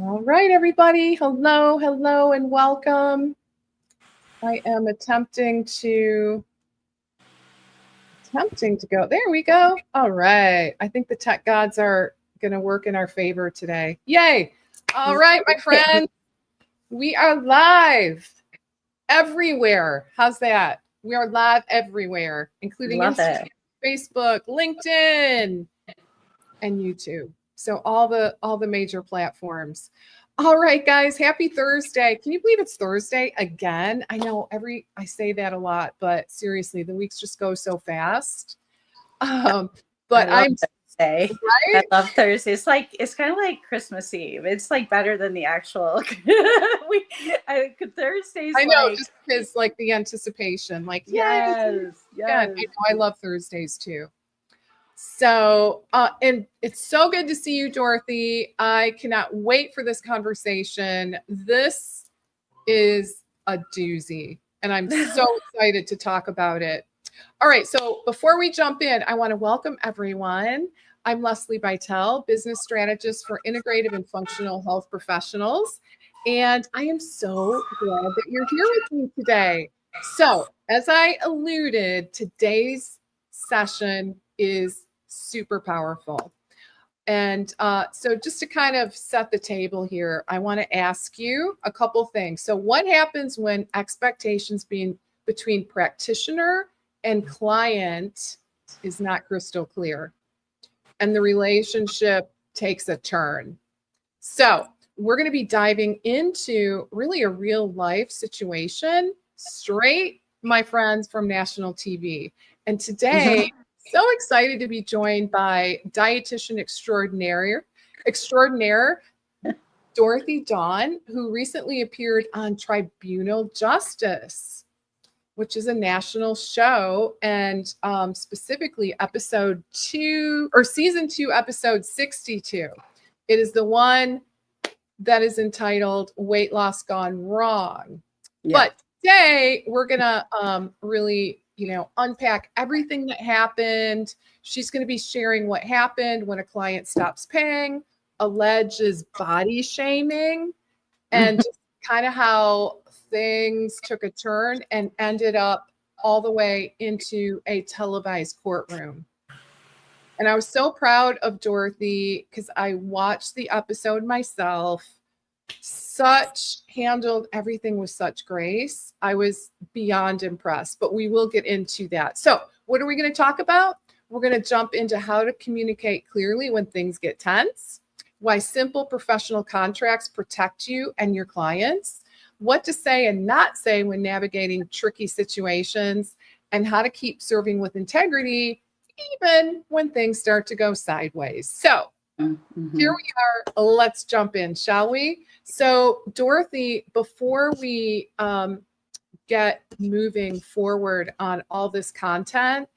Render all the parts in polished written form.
All right, everybody. Hello, and welcome. I am attempting to go. There we go. All right. I think the tech gods are going to work in our favor today. Yay. All right, my friends. We are live everywhere. How's that? We are live everywhere, including Instagram, Facebook, LinkedIn, and YouTube. So all the major platforms. All right, guys, happy Thursday. Can you believe it's Thursday again? I know I say that a lot, but seriously, the weeks just go so fast. But I'm Thursday. Right? I love Thursday. It's kind of like Christmas Eve. It's like better than the actual Thursdays. I know, just because like the anticipation, like yes. I love Thursdays too. So, and it's so good to see you, Dorothy. I cannot wait for this conversation. This is a doozy, and I'm so excited to talk about it. All right, so before we jump in, I want to welcome everyone. I'm Lesli Bytel, business strategist for integrative and functional health professionals, and I am so glad that you're here with me today. So, as I alluded, today's session is super powerful. And so just to kind of set the table here, I want to ask you a couple things. So what happens when expectations between practitioner and client is not crystal clear and the relationship takes a turn? So we're going to be diving into really a real life situation straight, my friends, from national TV. And today, so excited to be joined by dietitian extraordinaire Dorothy Dawn, who recently appeared on Tribunal Justice, which is a national show, and specifically episode 2 or season 2, episode 62. It is the one that is entitled Weight Loss Gone Wrong. Yeah. But today we're gonna really unpack everything that happened. She's going to be sharing what happened when a client stops paying, alleges body shaming, and just kind of how things took a turn and ended up all the way into a televised courtroom. And I was so proud of Dorothy because I watched the episode myself. Handled everything with such grace. I was beyond impressed, but we will get into that. So what are we going to talk about? We're going to jump into how to communicate clearly when things get tense, why simple professional contracts protect you and your clients, what to say and not say when navigating tricky situations, and how to keep serving with integrity even when things start to go sideways. So here we are. Let's jump in, shall we? So, Dorothy, before we get moving forward on all this content,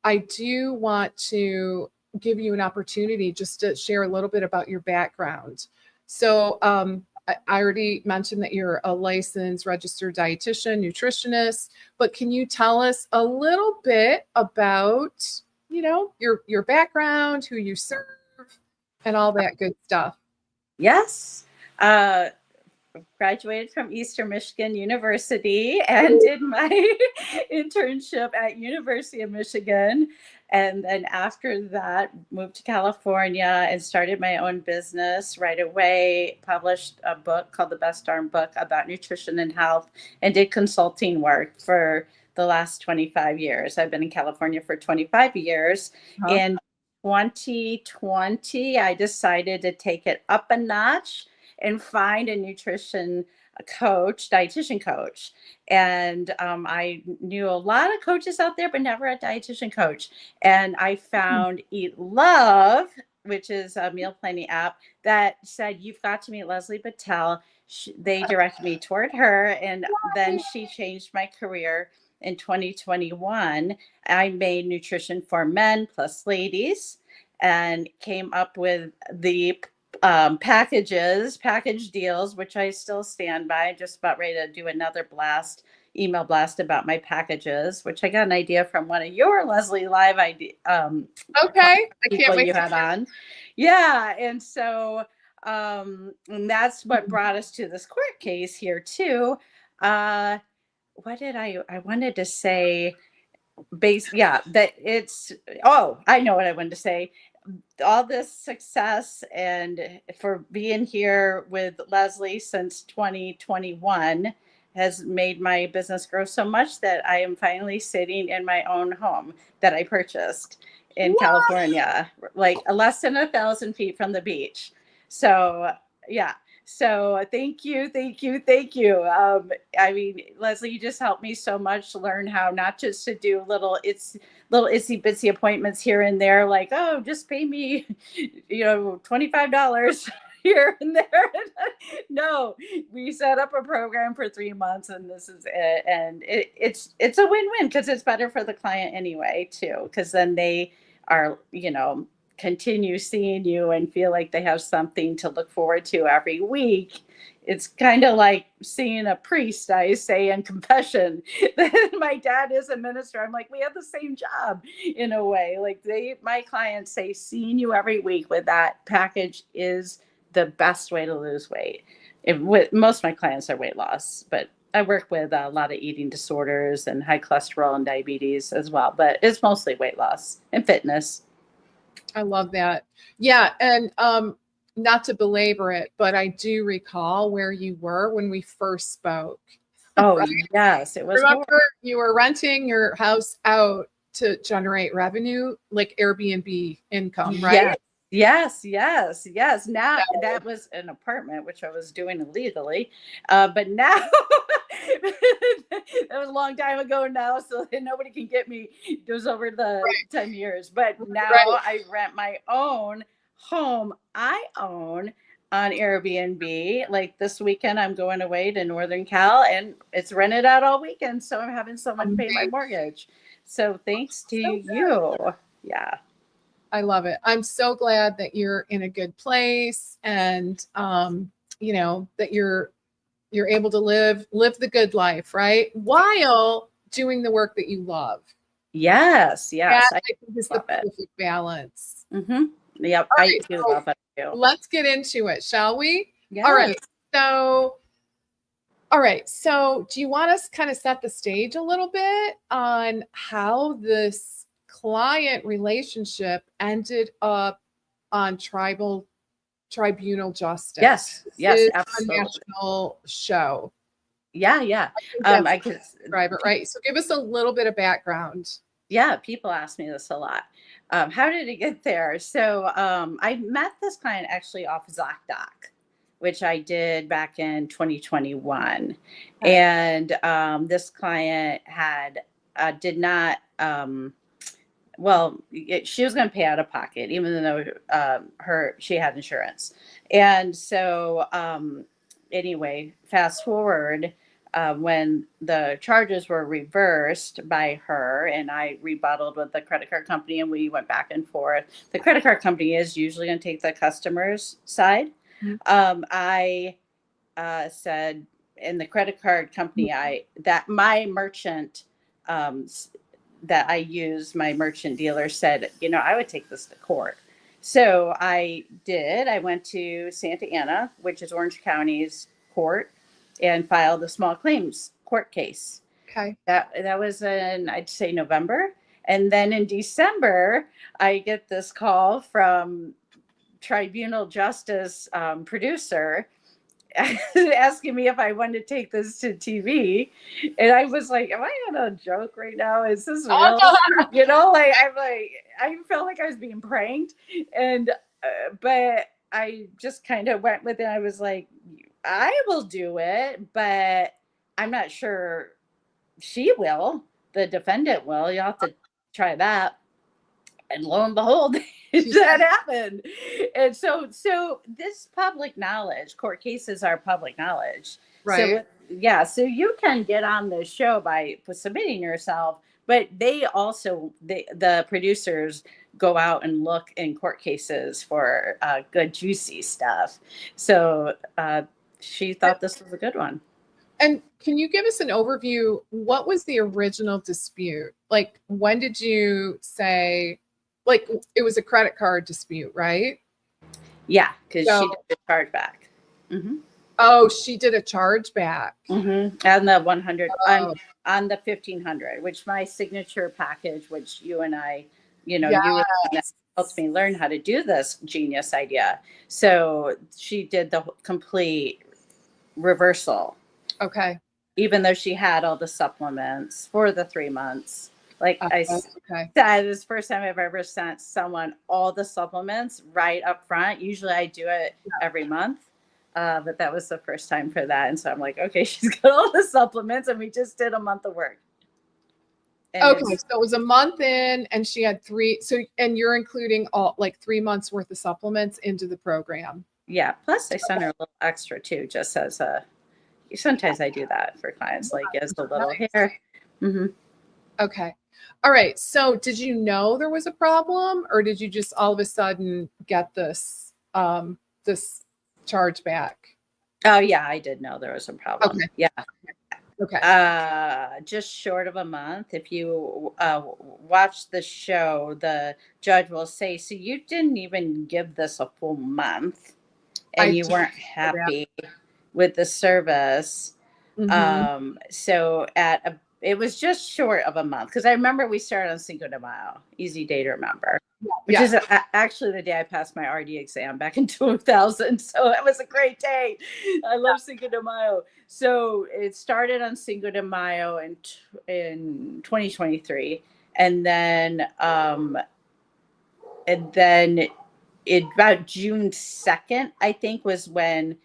I do want to give you an opportunity just to share a little bit about your background. So, I already mentioned that you're a licensed registered dietitian, nutritionist, but can you tell us a little bit about, your background, who you serve, and all that good stuff? Yes. Graduated from Eastern Michigan University and did my internship at University of Michigan. And then after that, moved to California and started my own business right away, published a book called The Best Darn Book about nutrition and health, and did consulting work for the last 25 years. I've been in California for 25 years. In 2020, I decided to take it up a notch and find a nutrition coach, dietitian coach. And I knew a lot of coaches out there, but never a dietitian coach. And I found Eat Love, which is a meal planning app, that said, you've got to meet Lesli Bytel. They directed me toward her. And then she changed my career. In 2021, I made Nutrition for Men plus Ladies and came up with the package deals, which I still stand by. I'm just about ready to do another email blast about my packages, which I got an idea from one of your Lesli live okay, I can't wait you had on. Yeah, and so and that's what brought us to this court case here too. What did I wanted to say? That it's, oh, I know what I wanted to say. All this success and for being here with Lesli since 2021 has made my business grow so much that I am finally sitting in my own home that I purchased in What? California, like less than 1,000 feet from the beach. So yeah. So thank you, thank you, thank you. I mean, Lesli, you just helped me so much to learn how not just to do little itsy bitsy appointments here and there, like, oh, just pay me, $25 here and there. No, we set up a program for 3 months, and this is it. And it's a win-win because it's better for the client anyway, too, because then they are, continue seeing you and feel like they have something to look forward to every week. It's kind of like seeing a priest, I say in confession. My dad is a minister. I'm like, we have the same job in a way. Like my clients say, seeing you every week with that package is the best way to lose weight. Most of my clients are weight loss, but I work with a lot of eating disorders and high cholesterol and diabetes as well, but it's mostly weight loss and fitness. I love that. Yeah. And not to belabor it, but I do recall where you were when we first spoke. Oh, right? Yes. It was. Remember, you were renting your house out to generate revenue, like Airbnb income, right? Yes. Now that was an apartment, which I was doing illegally. But now that was a long time ago now, so nobody can get me. It was over the 10 years. But now I rent my own home. I own on Airbnb. Like this weekend, I'm going away to Northern Cal, and it's rented out all weekend. So I'm having someone pay my mortgage. So thanks to you. Yeah. I love it. I'm so glad that you're in a good place, and that you're able to live the good life, right? While doing the work that you love. Yes. That, I think, is the perfect balance. Mm-hmm. Yep. All I right, do so love it too. let's get into it, shall we? Yes. All right. So do you want us kind of set the stage a little bit on how this client relationship ended up on Tribunal Justice? Yes, It's absolutely. a national show. Yeah. I can describe it, right? So give us a little bit of background. Yeah, people ask me this a lot. How did it get there? So I met this client actually off ZocDoc, which I did back in 2021. Okay. And this client did not, she was going to pay out of pocket, even though she had insurance. And so anyway, fast forward, when the charges were reversed by her and I rebutted with the credit card company and we went back and forth. The credit card company is usually going to take the customer's side. Mm-hmm. I said in the credit card company, that my merchant that I used, my merchant dealer said, I would take this to court. So I did. I went to Santa Ana, which is Orange County's court, and filed a small claims court case. Okay. That was in, I'd say, November. And then in December, I get this call from Tribunal Justice producer asking me if I wanted to take this to TV. And I was like, am I on a joke right now? Is this real? I felt like I was being pranked. And, but I just kind of went with it. I was like, I will do it, but I'm not sure she will. The defendant will. You'll have to try that. And lo and behold, that happened. And so this public knowledge, court cases are public knowledge. Right. So you can get on the show by submitting yourself, but they also, the producers go out and look in court cases for good, juicy stuff. So she thought this was a good one. And can you give us an overview? What was the original dispute? Like, when did you say, like, it was a credit card dispute, right? Yeah, because So, she did the chargeback. Mm-hmm. oh, she did a chargeback. Mm-hmm. And the 100 Oh, on the 1500, which my signature package, which you and I, you were the one that yes. helped me learn how to do this genius idea. So she did the complete reversal, Okay. even though she had all the supplements for the 3 months. Like Okay. said, this is the first time I've ever sent someone all the supplements right up front. Usually I do it every month. But that was the first time for that. And so I'm like, okay, she's got all the supplements and we just did a month of work. And Okay. So it was a month in and she had 3. So, and you're including all like 3 months worth of supplements into the program. yeah, plus I sent her a little extra too, just as sometimes I do that for clients, like as a little hair. Mm-hmm. Okay. All right. So did you know there was a problem or did you just all of a sudden get this charge back? Oh yeah, I did know there was a problem. Okay. Yeah. Okay. Just short of a month. If you watch the show, the judge will say, so you didn't even give this a full month and you weren't happy with the service. Mm-hmm. So it was just short of a month because I remember we started on Cinco de Mayo, easy day to remember, which is actually the day I passed my RD exam back in 2000. So it was a great day. I love Cinco de Mayo. So it started on Cinco de Mayo in 2023, and then about June 2nd, I think, was when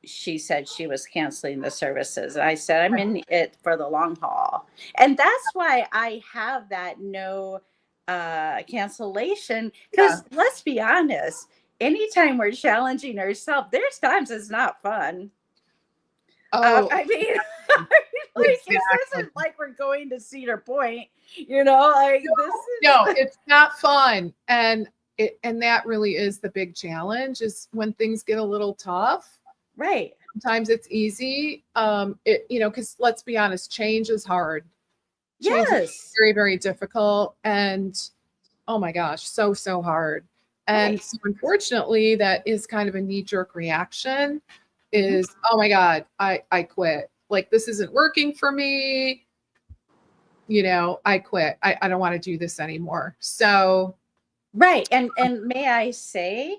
she said she was canceling the services. And I said, I'm in it for the long haul. And that's why I have that no cancellation. Because let's be honest, anytime we're challenging ourselves, there's times it's not fun. Oh, I mean, like, this isn't like we're going to Cedar Point, like this is. No, it's not fun. And that really is the big challenge is when things get a little tough. Right. Sometimes it's easy. Because let's be honest, change is hard. Change is very, very difficult. And oh my gosh, so hard. And so unfortunately, that is kind of a knee-jerk reaction is, oh my God, I quit. Like this isn't working for me. I quit. I don't want to do this anymore. So right. And may I say,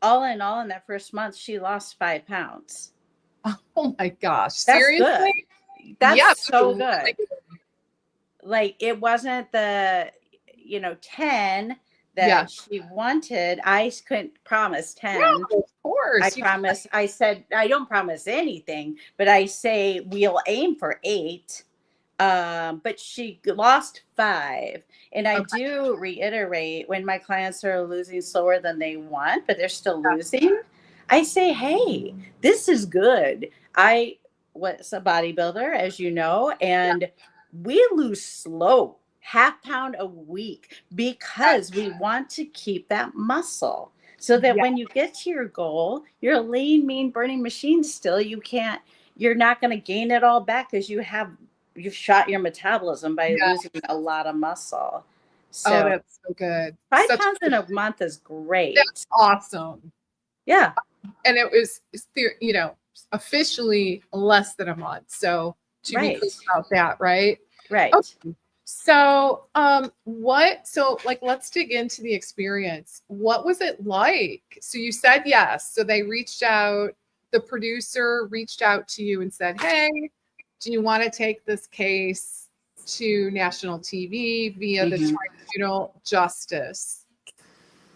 all in all, in that first month, she lost 5 pounds. Oh my gosh. That's seriously? Good. That's so good. Like it wasn't the 10 that she wanted. I couldn't promise 10. No, of course. I said I don't promise anything, but I say we'll aim for 8. But she lost 5. And I do reiterate, when my clients are losing slower than they want, but they're still losing, I say, hey, this is good. I was a bodybuilder, as you know, and we lose slow, half pound a week, because we want to keep that muscle. So that when you get to your goal, you're a lean, mean, burning machine still. You're not going to gain it all back because you've shot your metabolism by losing a lot of muscle. So that's so good. 5 pounds in a month is great. That's awesome. Yeah. And it was, officially less than a month. So to be clear about that, right? Right. Okay. So, let's dig into the experience. What was it like? So you said yes. So they reached out, the producer reached out to you and said, hey, do you want to take this case to national TV via the Tribunal Justice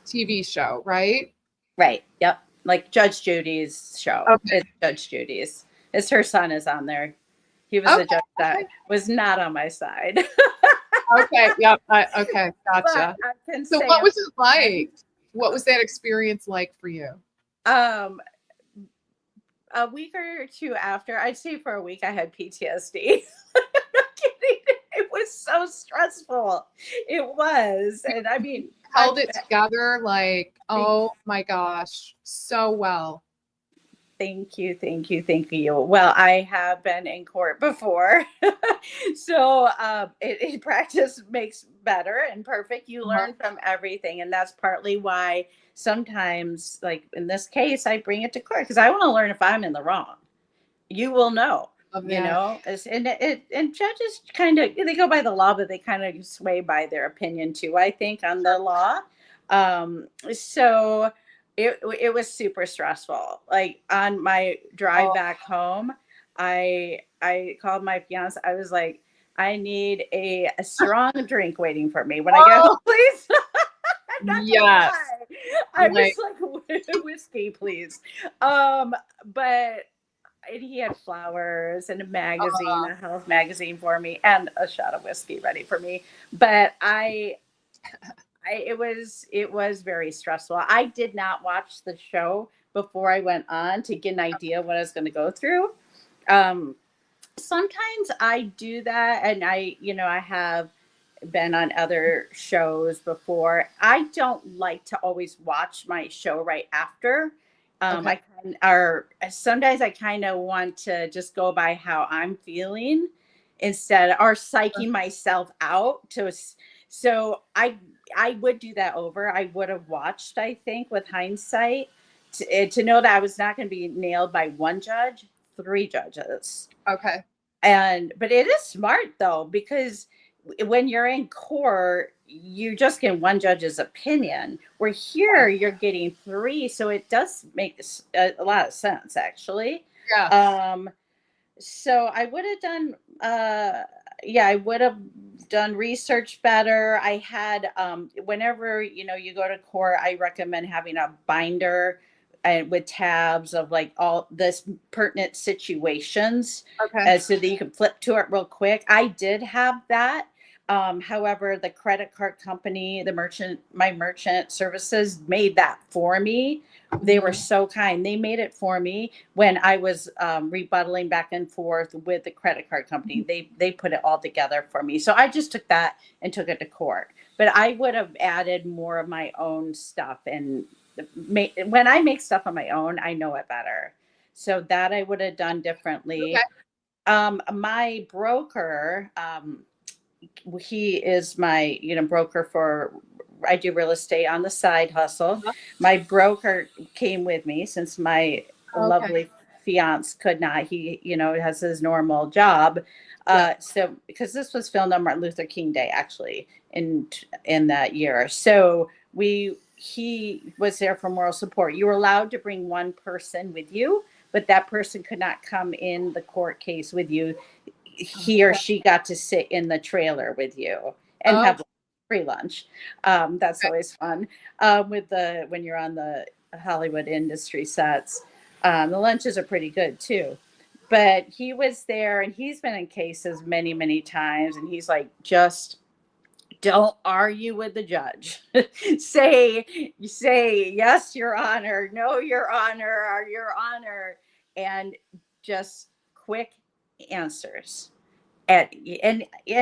TV show, right? Right. Yep. Like Judge Judy's show. Okay. It's Judge Judy's. Her son is on there. He was a judge that was not on my side. Okay. Yep. Okay. Gotcha. So what was it like? What was that experience like for you? A week or two after, I'd say for a week, I had PTSD. I'm not kidding. It was so stressful. It was. And I mean, held it together like, oh my gosh, so well. Thank you, thank you, thank you. Well, I have been in court before, so practice makes better and perfect. You Uh-huh. learn from everything, and that's partly why sometimes, like in this case, I bring it to court because I want to learn if I'm in the wrong. You will know, Love that. and judges kind of, they go by the law, but they kind of sway by their opinion too, I think, on the law. So it was super stressful. Like on my drive Oh, back home, I called my fiance. I was like, I need a strong drink waiting for me when I get oh, home, please. I'm not gonna yes. lie. I was Like, like, whiskey, please. But and he had flowers and a magazine, uh, a health magazine for me, and a shot of whiskey ready for me. But it was very stressful. I did not watch the show before I went on to get an idea of what I was going to go through. Um, Sometimes I do that, and I have been on other shows before. I don't like to always watch my show right after. okay. I can, or sometimes I kind of want to just go by how I'm feeling instead, or psyching myself out to. So I would do that over. I would have watched, I think, with hindsight, to know that I was not going to be nailed by one judge, three judges. Okay. But it is smart though, because when you're in court, you just get one judge's opinion. Where here you're getting three, so it does make a lot of sense actually. Yeah. Um, so I would have done, yeah, I would have done research better. I had, whenever you go to court, I recommend having a binder and with tabs of like all this pertinent situations, Okay. so that you can flip to it real quick. I did have that. However, the credit card company, my merchant services made that for me. They were Mhm. so kind. They made it for me when I was rebuttaling back and forth with the credit card company. They put it all together for me. So I just took that and took it to court. But I would have added more of my own stuff, and when I make stuff on my own, I know it better. So that I would have done Okay. differently. My broker, he is my broker for, I do real estate on the side hustle. Uh-huh. My broker came with me since my Okay. lovely fiance could not. He has his normal job. Yeah. So because this was filmed on Martin Luther King Day, actually, in that year. So he was there for moral support. You were allowed to bring one person with you, but that person could not come in the court case with you. He or Okay. she got to sit in the trailer with you and Oh, have free lunch. That's always fun. When you're on the Hollywood industry sets, the lunches are pretty good too. But he was there, and he's been in cases many, many times, and he's like, just don't argue with the judge. say yes, Your Honor, no, Your Honor, or Your Honor, and just quick answers. And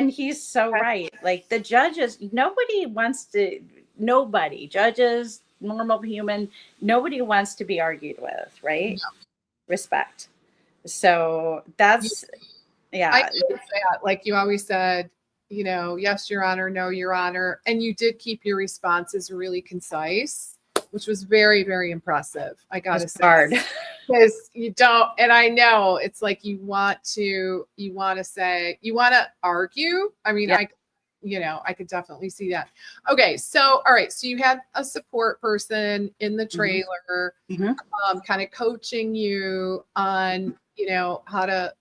he's so okay. right. Like the judges, nobody, judges, normal human, nobody wants to be argued with, right? Respect. So You, that's, I yeah. noticed that. Like you always said, yes, Your Honor, no, Your Honor. And you did keep your responses really concise, which was very, very impressive. I got It's to say. hard. Because you don't, and I know it's like you want to say, you want to argue. I mean, Yeah. I could definitely see that. Okay. So, all right. So you had a support person in the Mhm. trailer, Mhm. kind of coaching you on, how to,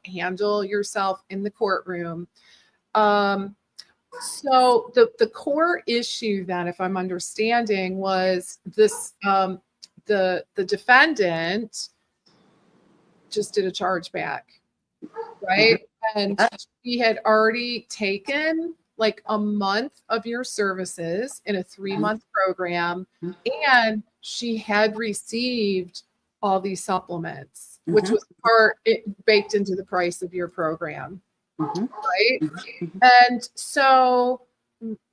handle yourself in the courtroom. So the core issue then, if I'm understanding, was this, the defendant just did a chargeback, Mhm. right? And Yeah. she had already taken like a month of your services in a 3-month program, Mhm. and she had received all these supplements, which Mhm. was baked into the price of your program, Mhm. right? Mhm. And so,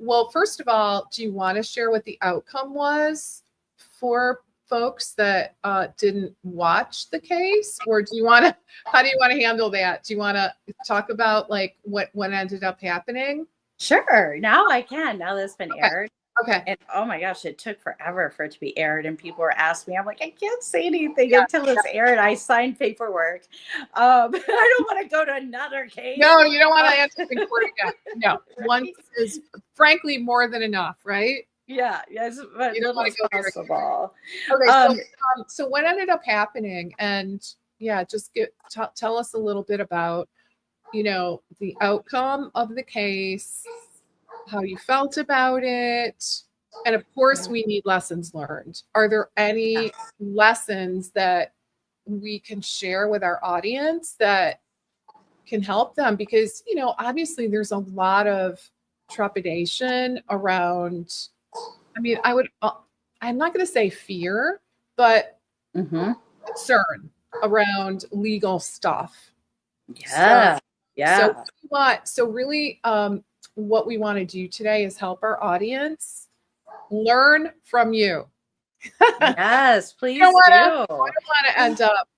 well, first of all, do you want to share what the outcome was for folks that didn't watch the case, or do you want to? How do you want to handle that? Do you want to talk about like what ended up happening? Sure. Now I can. Now that's been Okay. aired. Okay. And oh my gosh, it took forever for it to be aired. And people were asking me, I'm like, I can't say anything Yeah. until it's aired. I signed paperwork. I don't want to go to another case. No, you don't want to answer in court again. No, Right? once is frankly more than enough, right? Yeah. Yes. But You don't little want as to go there. possible. Okay. So what ended up happening? And yeah, just tell us a little bit about, the outcome of the case, how you felt about it. And of course, we need lessons learned. Are there any lessons that we can share with our audience that can help them? Because, obviously there's a lot of trepidation around, I mean, I'm not going to say fear, but concern around legal stuff. Yeah. Yeah. So really, what we want to do today is help our audience learn from you. Yes, please I do. don't want to end up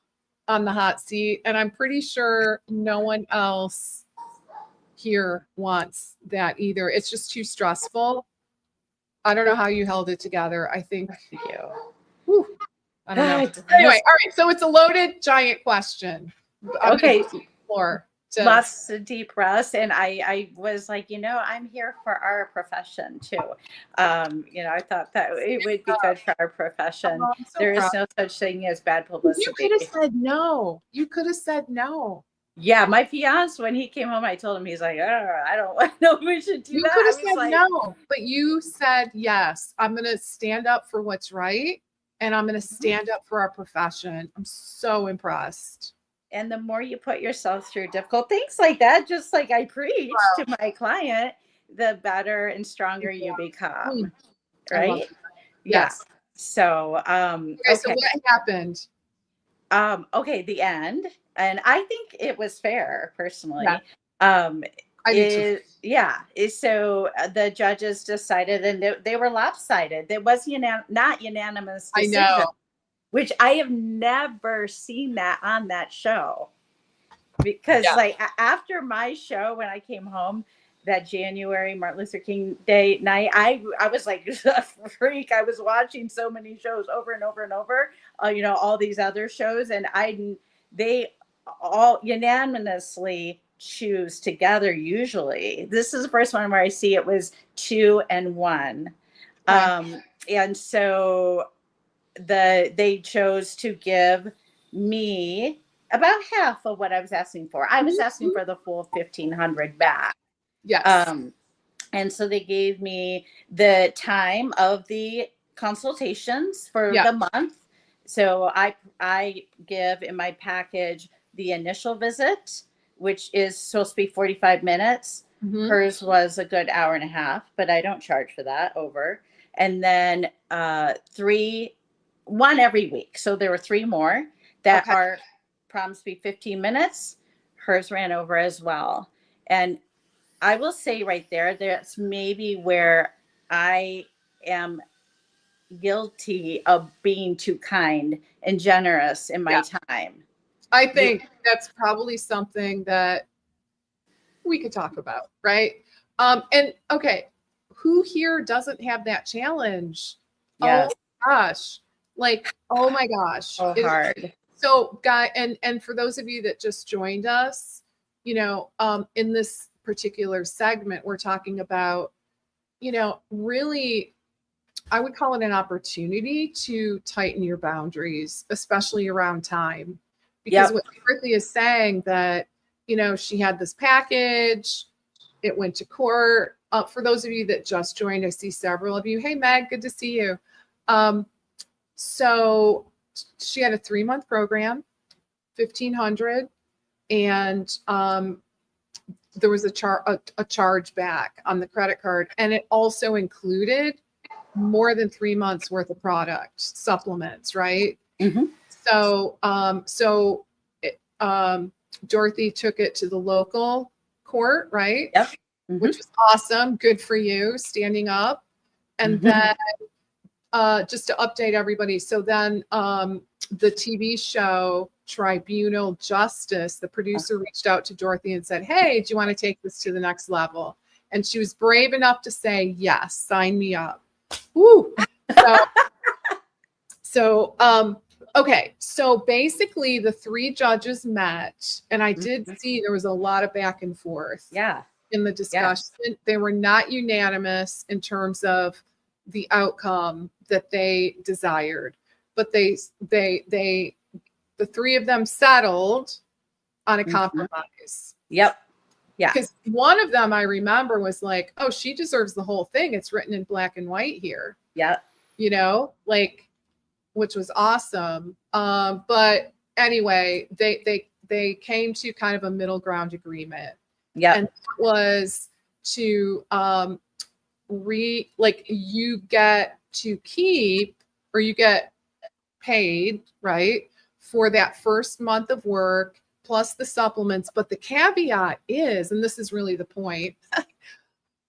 on the hot seat, and I'm pretty sure no one else here wants that either. It's just too stressful. I don't know how you held it together. I think Thank you. whew, I don't know. Anyway, all right. So it's a loaded giant question. Okay. Floor. Lots of deep breaths. And I was like, I'm here for our profession too. I thought that it would be good for our profession. There is no such thing as bad publicity. You could have said no. You could have said no. Yeah, my fiance, when he came home, I told him, he's like, oh, I don't know if we should do that. You could have said no, but you said yes. I'm going to stand up for what's right, and I'm going to stand up for our profession. I'm so impressed. And the more you put yourself through difficult things like that, just like I preach to my client, the better and stronger you become. Right? Yes. So, okay. So what happened? Okay, the end. And I think it was fair, personally. Yeah. So the judges decided, and they were lopsided. There was not unanimous decision. I know. Which I have never seen that on that show. Because like after my show, when I came home that January Martin Luther King Day night, I was like a freak. I was watching so many shows over and over and over, all these other shows. And they all unanimously choose together usually. This is the first one where I see it was 2-1. And so they chose to give me about half of what I was asking for. I was asking for the full $1,500 back. Yes. And so they gave me the time of the consultations for the month. So I give in my package the initial visit, which is supposed to be 45 minutes. Hers was a good hour and a half, but I don't charge for that over. And then one every week. So there were 3 more that are promised to be 15 minutes. Hers ran over as well. And I will say right there, that's maybe where I am guilty of being too kind and generous in my time. I think that's probably something that we could talk about, right? And okay, who here doesn't have that challenge? Yes. Oh gosh. Like, oh my gosh. So hard. So and for those of you that just joined us, in this particular segment, we're talking about, really, I would call it an opportunity to tighten your boundaries, especially around time. Because what Dorothy is saying that, she had this package, it went to court. For those of you that just joined, I see several of you. Hey, Meg, good to see you. So she had a 3-month program, $1,500, and there was a charge back on the credit card, and it also included more than 3 months worth of product supplements, right? So Dorothy took it to the local court, right? Which was awesome. Good for you, standing up. And then just to update everybody. So then the TV show Tribunal Justice, the producer reached out to Dorothy and said, hey, do you want to take this to the next level? And she was brave enough to say, yes, sign me up. Woo. Okay. So basically the 3 judges met, and I did see there was a lot of back and forth in the discussion. Yes. They were not unanimous in terms of the outcome that they desired, but the 3 of them settled on a compromise. Yep. Yeah. Because one of them I remember was like, oh, she deserves the whole thing. It's written in black and white here. Yeah. You know, like, which was awesome. But anyway, they came to kind of a middle ground agreement. Yeah. And that was to you get to keep, or you get paid, right, for that first month of work plus the supplements. But the caveat is, and this is really the point,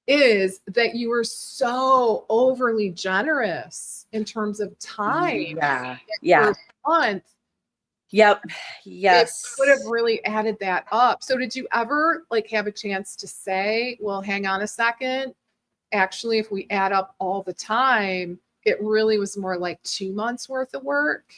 is that you were so overly generous in terms of time. Yeah. Month. Yep. Yes. It would have really added that up. So did you ever like have a chance to say, well, hang on a second. Actually, if we add up all the time, it really was more like 2 months worth of work?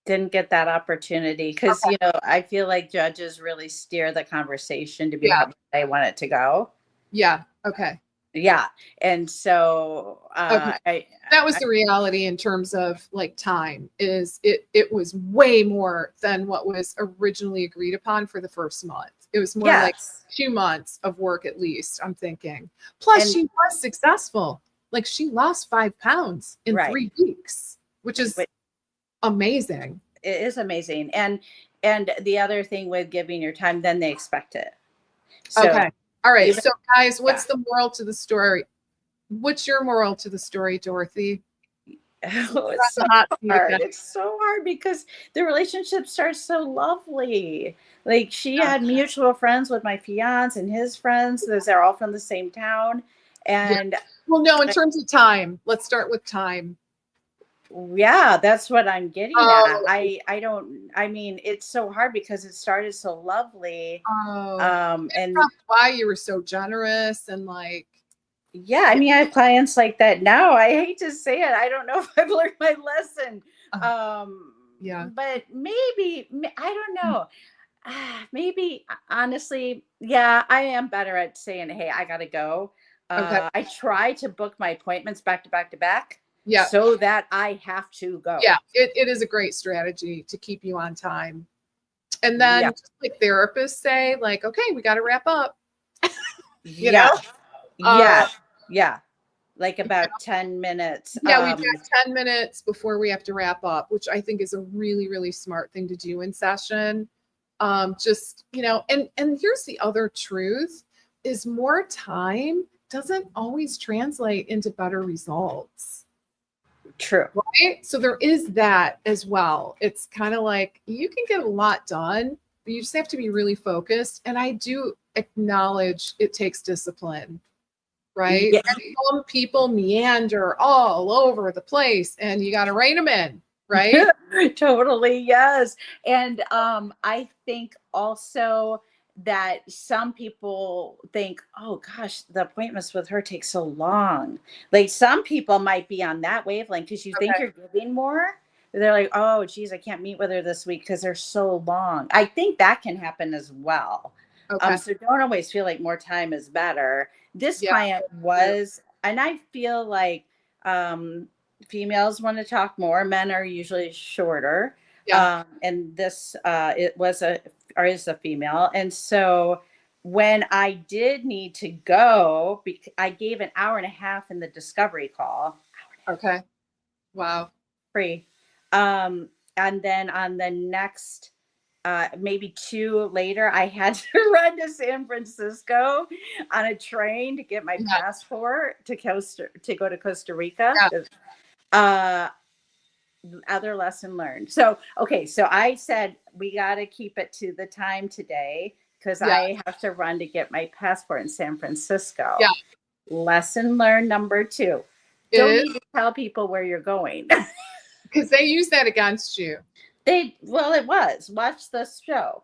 Didn't get that opportunity because, you know, I feel like judges really steer the conversation to be how they want it to go. Yeah. Okay. Yeah. And so that was the reality in terms of like time is it was way more than what was originally agreed upon for the first month. It was more like 2 months of work at least, I'm thinking. Plus she was successful. Like she lost 5 pounds in 3 weeks, which is amazing. It is amazing. And the other thing with giving your time, then they expect it. So, okay. All right. So guys, what's the moral to the story? What's your moral to the story, Dorothy? Oh, it's so hard. It's so hard because the relationship starts so lovely. Like she had mutual friends with my fiance and his friends. They're all from the same town. And well, no, in terms of time, let's start with time. Yeah, that's what I'm getting at. I mean, it's so hard because it started so lovely. And that's why you were so generous and like. Yeah, I mean, I have clients like that now. I hate to say it. I don't know if I've learned my lesson. But maybe, I don't know. Maybe, honestly, I am better at saying, hey, I got to go. I try to book my appointments back to back to back. Yeah. So that I have to go. Yeah, it is a great strategy to keep you on time. And then just like therapists say, like, okay, we got to wrap up. you know? Yeah. Like about 10 minutes. Yeah, we've got 10 minutes before we have to wrap up, which I think is a really, really smart thing to do in session. Just, you know, and here's the other truth is more time doesn't always translate into better results. True. Right? So there is that as well. It's kind of like you can get a lot done, but you just have to be really focused. And I do acknowledge it takes discipline, right? Yeah. And some people meander all over the place and you got to rein them in, right? Totally. Yes. And I think also that some people think, oh gosh, the appointments with her take so long. Like some people might be on that wavelength because you think you're giving more. They're like, oh geez, I can't meet with her this week because they're so long. I think that can happen as well. So don't always feel like more time is better. This client was, and I feel like females want to talk more. Men are usually shorter. And this is a female. And so when I did need to go, I gave an hour and a half in the discovery call. Okay. Wow. Free. And then on the next, maybe 2 later, I had to run to San Francisco on a train to get my passport to go to Costa Rica. Other lesson learned. So I said we got to keep it to the time today because I have to run to get my passport in San Francisco. Lesson learned number 2, Don't Is need to tell people where you're going. because they use that against you. Well, it was. Watch this show.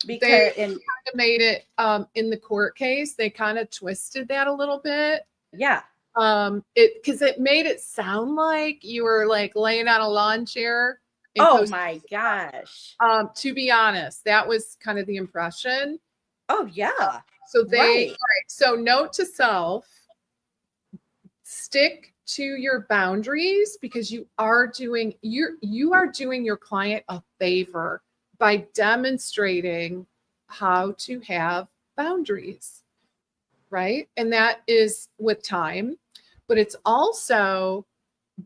They Because kind of made it in the court case. They kind of twisted that a little bit. yeah. Because it made it sound like you were like laying on a lawn chair. Oh my gosh. To be honest, that was kind of the impression. Oh yeah. So they, Right. all right, so note to self, stick to your boundaries because you are doing your client a favor by demonstrating how to have boundaries, right? And that is with time, but it's also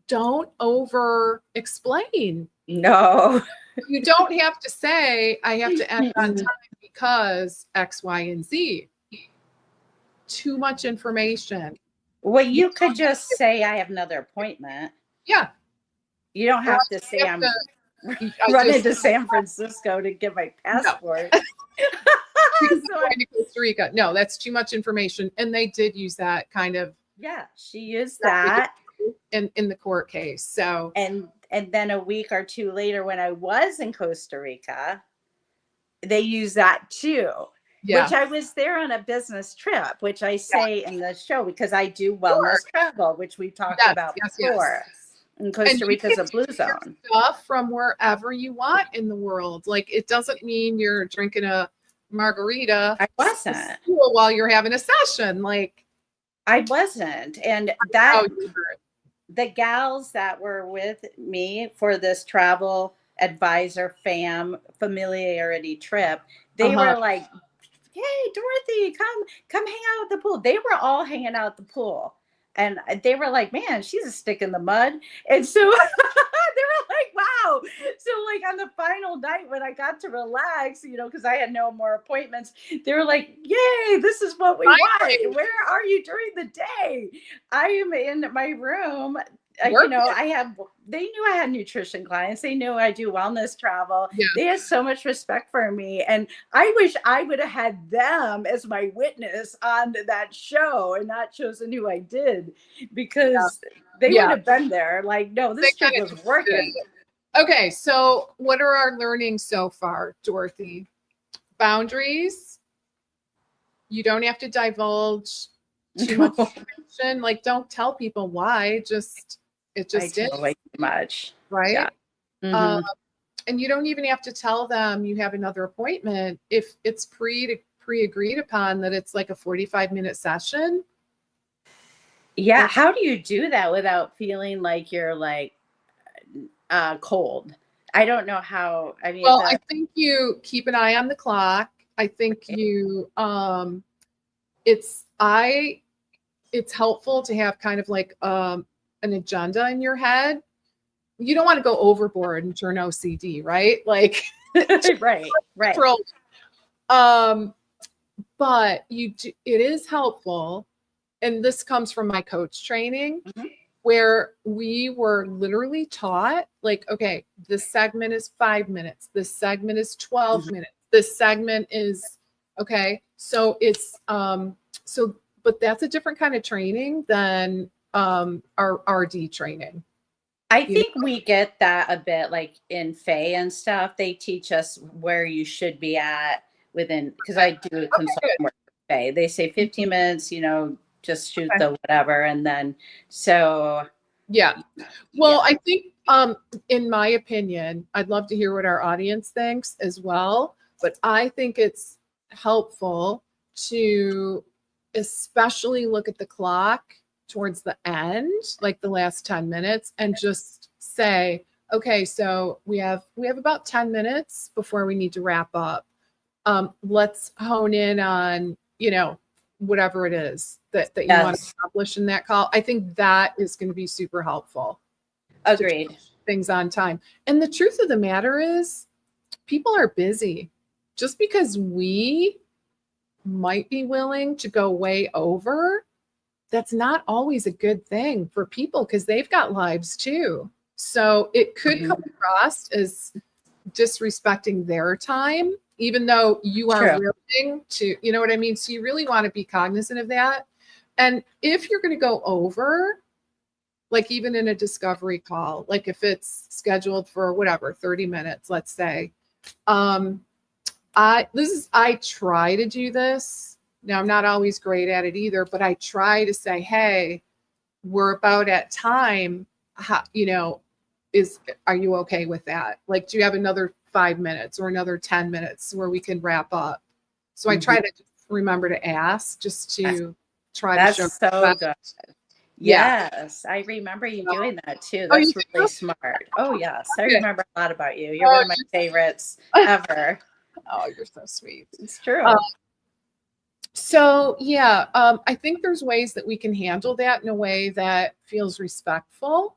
don't over explain. No. You don't have to say I have to end on time because X, Y, and Z. Too much information. Well, you could just say I have another appointment. Yeah. You don't have to say I'm running to San Francisco to get my passport. Because I'm going to Costa Rica. No, that's too much information. And they did use that kind of. Yeah, she used that in the court case. So and then a week or two later, when I was in Costa Rica, they used that too. Yeah. Which I was there on a business trip, which I say in the show because I do wellness travel, which we talked about before. And Costa Rica is a blue zone. Stuff from wherever you want in the world. Like it doesn't mean you're drinking a margarita. I wasn't. While you're having a session. Like I wasn't. And that the gals that were with me for this travel advisor familiarity trip, they were like, hey, Dorothy, come hang out at the pool. They were all hanging out at the pool. And they were like, man, she's a stick in the mud. And so they were like, wow. So like on the final night when I got to relax, because I had no more appointments, they were like, yay, this is what we want. Where are you during the day? I am in my room. They knew I had nutrition clients. They knew I do wellness travel. Yeah. They had so much respect for me. And I wish I would have had them as my witness on that show and not chosen who I did because they would have been there. Like, no, this trip was working. Okay. So what are our learnings so far, Dorothy? Boundaries. You don't have to divulge too much information. Like, don't tell people why. It just is way too much, right? Yeah. Mm-hmm. And you don't even have to tell them you have another appointment if it's pre-agreed upon that it's like a 45-minute session. Yeah. How do you do that without feeling like you're like cold? I don't know how. I mean, I think you keep an eye on the clock. I think you it's helpful to have kind of like an agenda in your head. You don't want to go overboard and turn OCD, right? Like right. But it is helpful, and this comes from my coach training, where we were literally taught, like, okay, this segment is 5 minutes, this segment is 12 minutes, this segment is okay. So it's but that's a different kind of training than our RD training. I think we get that a bit like in FAE and stuff. They teach us where you should be at within, because I do consulting work with FAE. They say 15 minutes, just shoot the whatever. And then, so. Yeah. Well, I think, in my opinion, I'd love to hear what our audience thinks as well, but I think it's helpful to especially look at the clock towards the end, like the last 10 minutes, and just say, okay, so we have about 10 minutes before we need to wrap up. Let's hone in on, whatever it is that you want to accomplish in that call. I think that is going to be super helpful. Agreed. Things on time. And the truth of the matter is people are busy. Just because we might be willing to go way over, that's not always a good thing for people because they've got lives too. So it could come across as disrespecting their time, even though you are willing to, you know what I mean? So you really want to be cognizant of that. And if you're going to go over, like even in a discovery call, like if it's scheduled for whatever, 30 minutes, let's say. I try to do this. Now I'm not always great at it either, but I try to say, hey, we're about at time. How, are you okay with that? Like, do you have another 5 minutes or another 10 minutes where we can wrap up? So I try to remember to ask, just to try to show. That's so good. Yeah. Yes, I remember you doing that too. Oh, you That's really do? smart. Oh, yes. I Okay. remember a lot about you. You're Oh, one of my favorites ever. Oh, you're so sweet. It's true. So yeah, I think there's ways that we can handle that in a way that feels respectful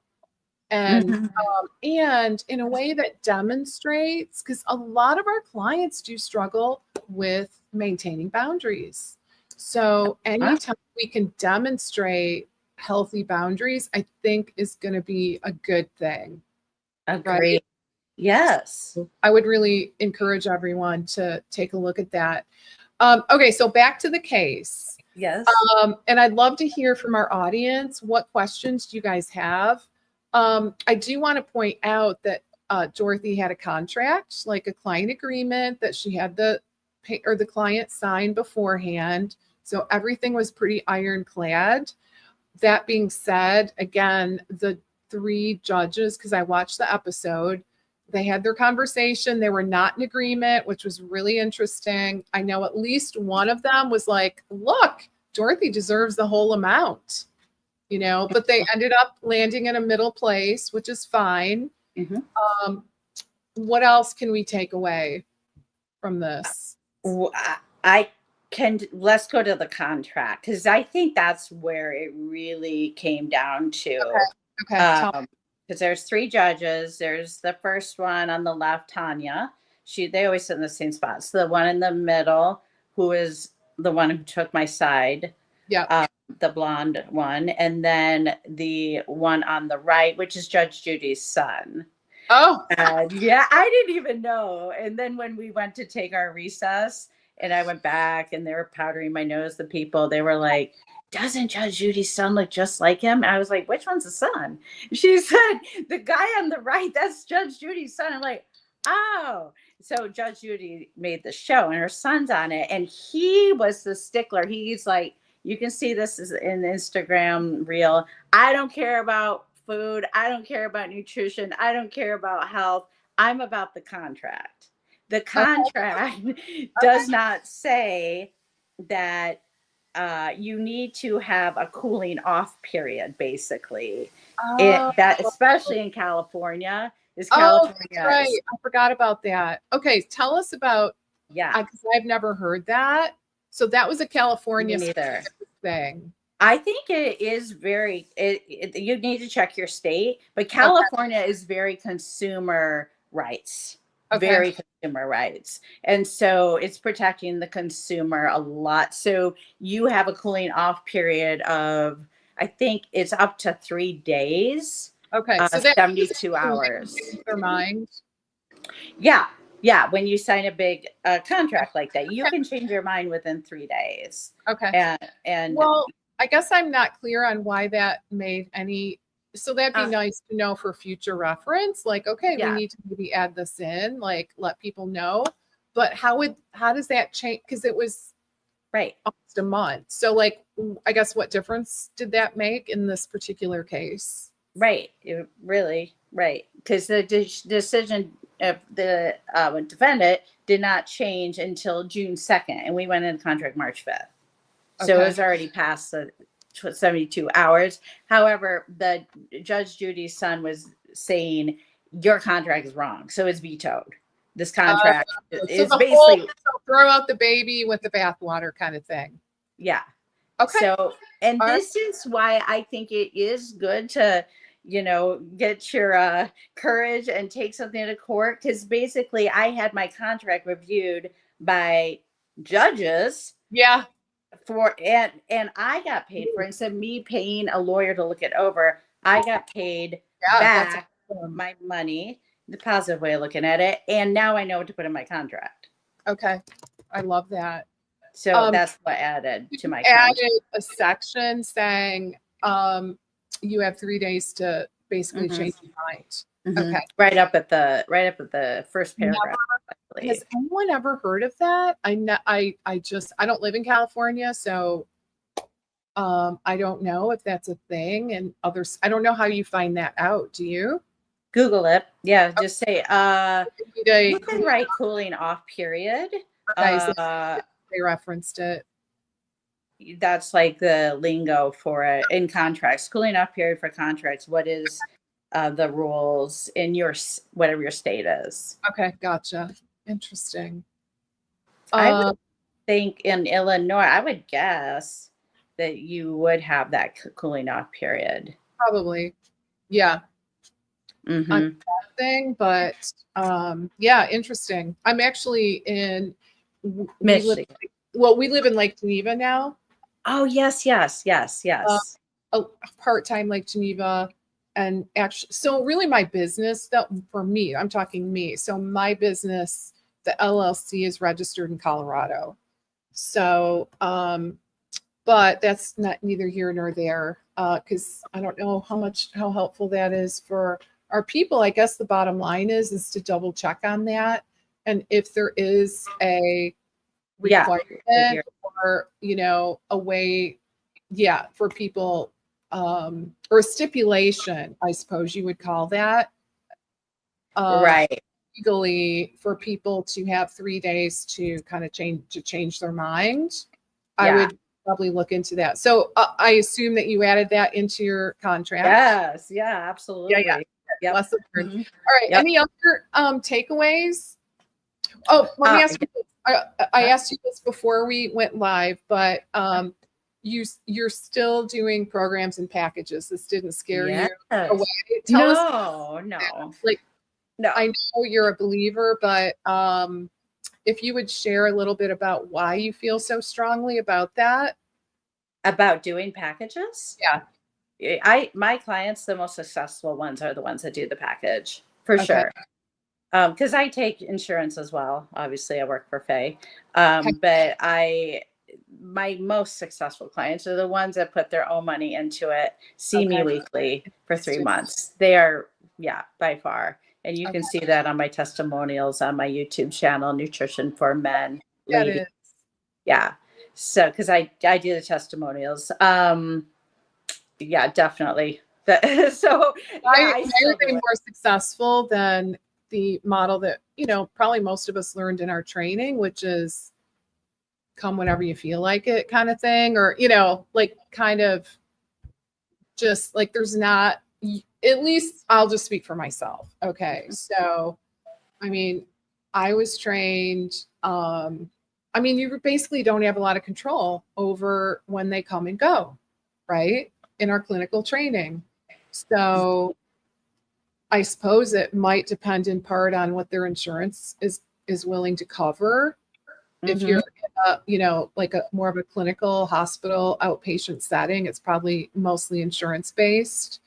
and in a way that demonstrates, because a lot of our clients do struggle with maintaining boundaries. So anytime we can demonstrate healthy boundaries, I think is going to be a good thing. Agreed. Right? Yes. I would really encourage everyone to take a look at that. Okay, so back to the case. Yes. And I'd love to hear from our audience. What questions do you guys have? I do want to point out that Dorothy had a contract, like a client agreement that she had the client sign beforehand. So everything was pretty ironclad. That being said, again, the 3 judges, because I watched the episode, they had their conversation. They were not in agreement, which was really interesting. I know at least one of them was like, look, Dorothy deserves the whole amount, but they ended up landing in a middle place, which is fine. What else can we take away from this? Let's go to the contract, because I think that's where it really came down to. Okay. Because there's 3 judges. There's the first one on the left, Tanya. They always sit in the same spots. The one in the middle, who is the one who took my side. Yeah. The blonde one. And then the one on the right, which is Judge Judy's son. Oh. Yeah, I didn't even know. And then when we went to take our recess and I went back and they were powdering my nose, the people, they were like, doesn't Judge Judy's son look just like him? I was like, which one's the son? She said, the guy on the right, that's Judge Judy's son. I'm like, oh. So Judge Judy made the show and her son's on it. And he was the stickler. He's like, you can see this is in the Instagram reel. I don't care about food. I don't care about nutrition. I don't care about health. I'm about the contract. The contract does not say that you need to have a cooling off period, basically. That especially in California. California right. I forgot about that. Okay, tell us about because I've never heard that. So that was a California thing. I think it is very. You need to check your state, but California is very consumer rights. Very consumer rights. And so it's protecting the consumer a lot. So you have a cooling off period of, I think it's up to 3 days. Okay. So that's 72 hours. Their mind. Yeah. Yeah. When you sign a big contract like that, you can change your mind within 3 days. Okay. And well, I guess I'm not clear on why that made any. So that'd be nice to know for future reference. Like, okay, we need to maybe add this in, like let people know. But how does that change? Because it was almost a month. So like, I guess what difference did that make in this particular case? Right. Because the decision of the defendant did not change until June 2nd. And we went into contract March 5th. So it was already past the 72 hours. However, the Judge Judy's son was saying your contract is wrong, so it's vetoed. This contract is so basically throw out the baby with the bathwater kind of thing. Yeah. Okay. So, and this is why I think it is good to, get your courage and take something to court, because basically I had my contract reviewed by judges. Yeah. And I got paid for it. Instead of me paying a lawyer to look it over, I got paid back my money, the positive way of looking at it. And now I know what to put in my contract. Okay. I love that. So that's what added to my contract. Added a section saying you have 3 days to basically Mhm. change your mind. Mhm. Okay. Right up at the first paragraph, I believe. Has anyone ever heard of that? I don't live in California, so I don't know if that's a thing. And others, I don't know how you find that out. Do you? Google it. Yeah, just say you They, can write cooling off period. guys, Uh they referenced it. that's like the lingo for it in contracts. Cooling off period for contracts. What is the rules in your whatever your state is? Okay, gotcha. Interesting. I would Um, think in Illinois, I would guess that you would have that cooling off period. Probably, yeah. I'm Mm-hmm. thing, but yeah, interesting. I'm actually in. We live. Michigan. Well, we live in Lake Geneva now. Oh yes, yes, yes, Uh, yes. a part-time Lake Geneva, and actually, so really, my business that for me, I'm talking me. So my business, the LLC, is registered in Colorado. So, but that's not neither here nor there, because I don't know how helpful that is for our people. I guess the bottom line is to double check on that, and if there is a Yeah. requirement or a way, yeah, for people, or a stipulation, I suppose you would call that, Right. legally, for people to have 3 days to kind of change their mind. I Yeah. would probably look into that. So I assume that you added that into your contract. Yes. Yeah. Absolutely. Yeah. Yep. Lesson learned. Mhm. All right. Yep. Any other takeaways? Oh, let me ask you this. I asked you this before we went live, but you're still doing programs and packages. This didn't scare you away. Tell us, No. like, No. I know you're a believer, but if you would share a little bit about why you feel so strongly about that. About doing packages? Yeah. My clients, the most successful ones are the ones that do the package for Okay. sure. Because I take insurance as well. Obviously, I work for Faye. Okay. But my most successful clients are the ones that put their own money into it, see me weekly for 3 months. They are, yeah, by far. And you can see that on my testimonials on my YouTube channel, Nutrition for Men, That Ladies. is. Yeah. So, because I do the testimonials. Yeah, definitely. So, yeah, Why are they more successful than the model that, probably most of us learned in our training, which is come whenever you feel like it kind of thing, or, like kind of just like there's not, at least I'll just speak for myself. Okay. So, I mean, I was trained, you basically don't have a lot of control over when they come and go, right? In our clinical training. So I suppose it might depend in part on what their insurance is willing to cover. If you're like a more of a clinical hospital outpatient setting, it's probably mostly insurance based.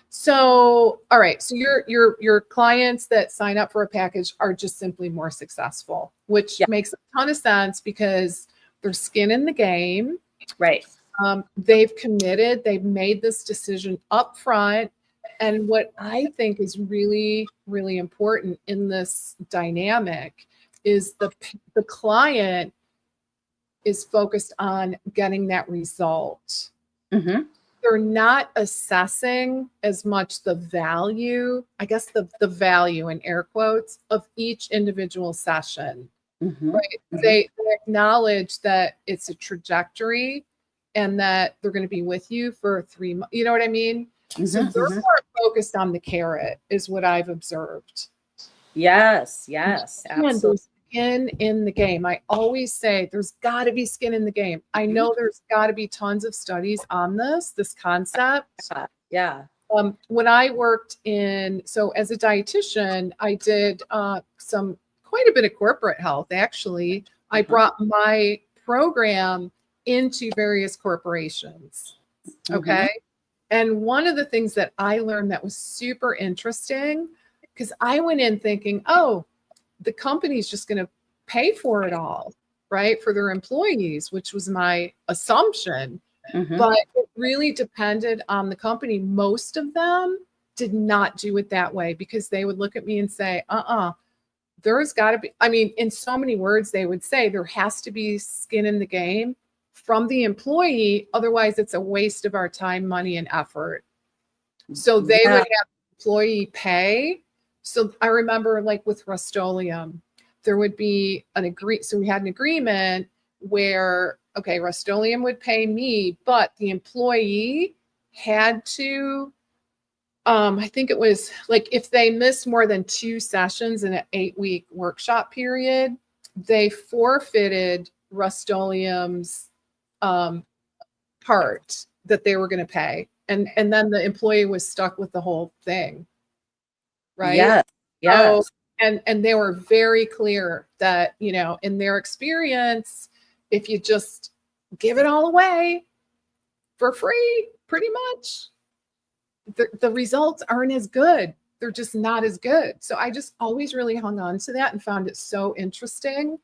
So all right, so your clients that sign up for a package are just simply more successful, which makes a ton of sense because there's skin in the game. Right. They've committed, they've made this decision up front. And what I think is really, really important in this dynamic is the client is focused on getting that result. Mm-hmm. They're not assessing as much the value, I guess the value in air quotes, of each individual session. Mm-hmm. Right? Mm-hmm. They acknowledge that it's a trajectory and that they're going to be with you for 3 months. You know what I mean? Mm-hmm. So they're more focused on the carrot is what I've observed. Yes, absolutely. Skin in the game. I always say there's got to be skin in the game. I know there's got to be tons of studies on this concept. Yeah. When I worked so as a dietitian, I did quite a bit of corporate health, actually. I brought my program into various corporations. Okay. And one of the things that I learned that was super interesting, because I went in thinking, oh, the company's just going to pay for it all, right, for their employees, which was my assumption. But it really depended on the company. Most of them did not do it that way because they would look at me and say, there's got to be, I mean, in so many words, they would say there has to be skin in the game from the employee. Otherwise, it's a waste of our time, money, and effort. So they would have employee pay. So I remember like with Rust-Oleum, there would be so we had an agreement where, okay, Rust-Oleum would pay me, but the employee had to, I think it was like if they missed more than 2 sessions in an 8-week workshop period, they forfeited Rust-Oleum's part that they were going to pay. And then the employee was stuck with the whole thing. Right? Yes. So, and they were very clear that, you know, in their experience, if you just give it all away for free, pretty much, the results aren't as good. They're just not as good. So I just always really hung on to that and found it so interesting.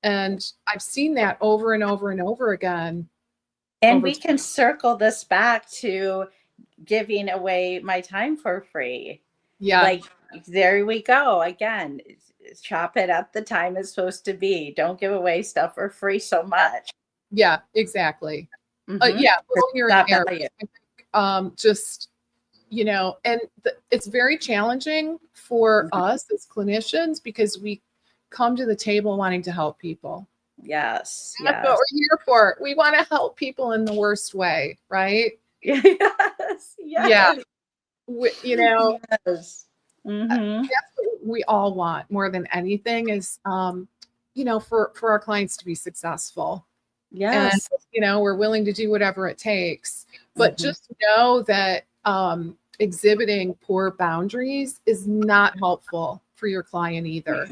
And I've seen that over and over and over again. And we can circle this back to giving away my time for free. Yeah. Like, there we go. Again, chop it up the time it's supposed to be. Don't give away stuff for free so much. Yeah, exactly. Mm-hmm. Yeah, little here and there. Value. I think, just, you know, and it's very challenging for us as clinicians because we come to the table wanting to help people. Yes. That's what we're here for. We want to help people in the worst way, right? Yes. Yeah. You know, yes. That's what we all want more than anything is, you know, for our clients to be successful. Yes. And, you know, we're willing to do whatever it takes. But just know that exhibiting poor boundaries is not helpful for your client either.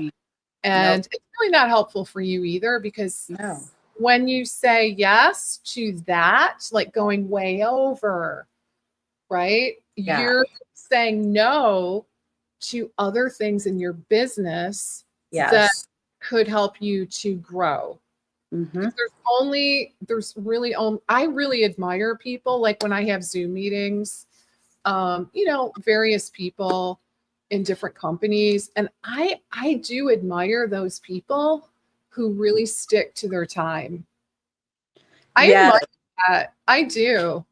And it's really not helpful for you either because when you say yes to that, like going way over, right? You're saying no to other things in your business that could help you to grow. I really admire people like when I have Zoom meetings, you know, various people in different companies. And I do admire those people who really stick to their time. I admire that. I do.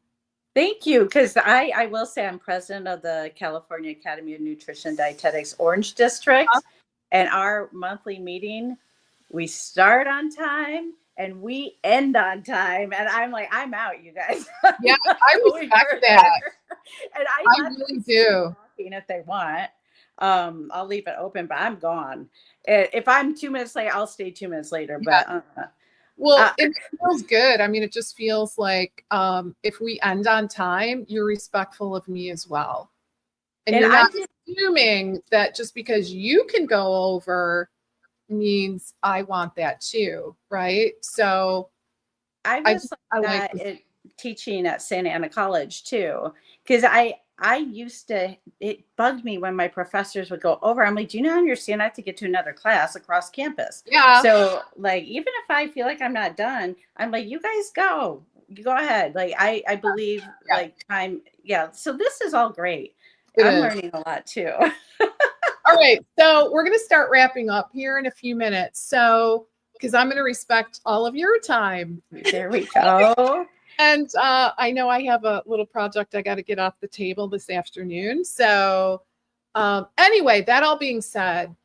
Thank you. Because I will say I'm president of the California Academy of Nutrition and Dietetics Orange District. And our monthly meeting, we start on time and we end on time. And I'm like, I'm out, you guys. Yeah, I respect that. And I really do. If they want, I'll leave it open, but I'm gone. If I'm 2 minutes late, I'll stay 2 minutes later. But well, it feels good. I mean, it just feels like if we end on time, you're respectful of me as well. And you're not assuming that just because you can go over means I want that too, right? So I was teaching at Santa Ana College too, because I used to, it bugged me when my professors would go over. I'm like, do you not understand? I have to get to another class across campus. Yeah. So like, even if I feel like I'm not done, I'm like, you guys go ahead. Like, I believe like time. Yeah. So this is all great. I'm learning a lot too. All right. So we're going to start wrapping up here in a few minutes. So, because I'm going to respect all of your time. There we go. And I know I have a little project I got to get off the table this afternoon. So anyway, that all being said,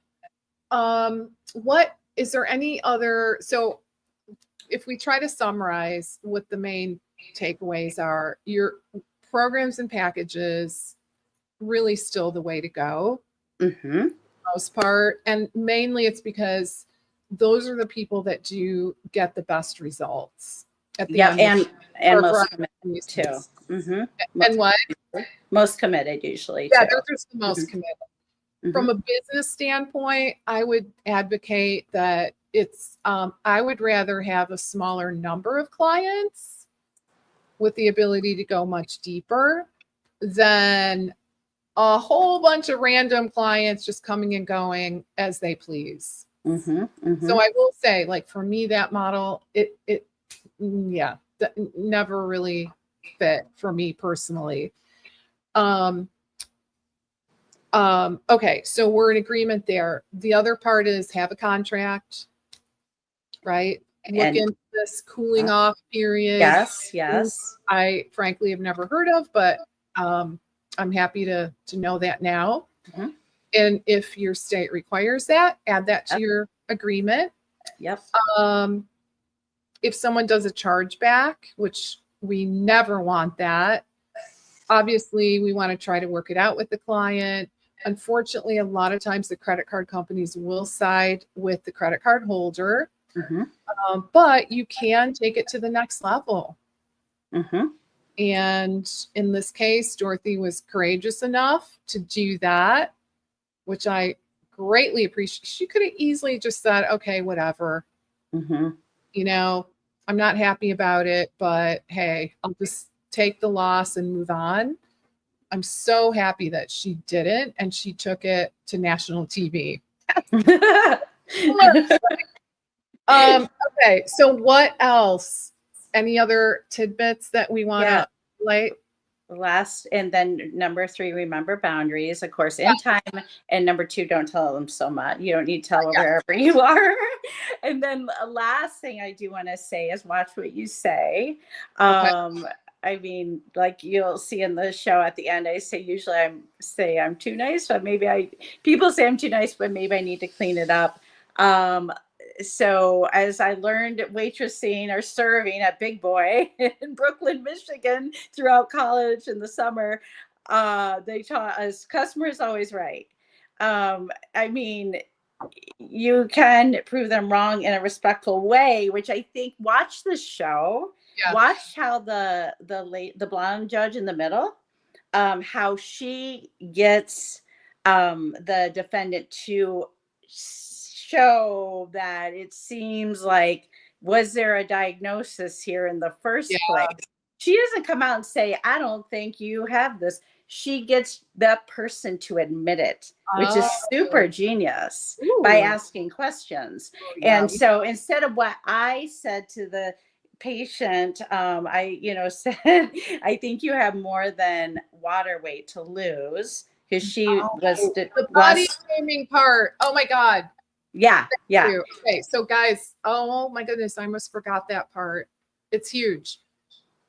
what is there any other, so if we try to summarize what the main takeaways are, your programs and packages really still the way to go for the most part. And mainly it's because those are the people that do get the best results. And most committed too. And what? Most committed usually. Yeah, too. they're just the most committed. From a business standpoint, I would advocate that it's, I would rather have a smaller number of clients with the ability to go much deeper than a whole bunch of random clients just coming and going as they please. So I will say, like, for me, that model, yeah, that never really fit for me personally. Okay, so we're in agreement there. The other part is have a contract, right? Look And into this cooling off period. yes. I frankly have never heard of, but I'm happy to know that now. Mhm. And if your state requires that, add that to your agreement. Yep. If someone does a chargeback, which we never want that, obviously we want to try to work it out with the client. Unfortunately, a lot of times the credit card companies will side with the credit card holder, but you can take it to the next level. And in this case, Dorothy was courageous enough to do that, which I greatly appreciate. She could have easily just said, okay, whatever. You know, I'm not happy about it, but hey, I'll just take the loss and move on. I'm so happy that she didn't, and she took it to national TV. Okay, so what else? Any other tidbits that we want to highlight? Last, and then number 3, remember boundaries, of course, in time. And number 2, don't tell them so much. You don't need to tell them wherever you are. And then the last thing I do want to say is watch what you say. I mean, like you'll see in the show at the end, I say usually I'm too nice, but people say I'm too nice, but maybe I need to clean it up. So as I learned waitressing or serving at Big Boy in Brooklyn, Michigan throughout college in the summer, they taught us customer is always right. I mean, you can prove them wrong in a respectful way, which I think, watch the show. Watch how the blonde judge in the middle, how she gets the defendant to show that it seems like, was there a diagnosis here in the first place? She doesn't come out and say, I don't think you have this. She gets that person to admit it, which is super genius by asking questions. And so instead of what I said to the patient, I said, I think you have more than water weight to lose, because she was the body shaming part. Oh my God. Yeah. Okay, so guys, oh my goodness, I almost forgot that part. It's huge.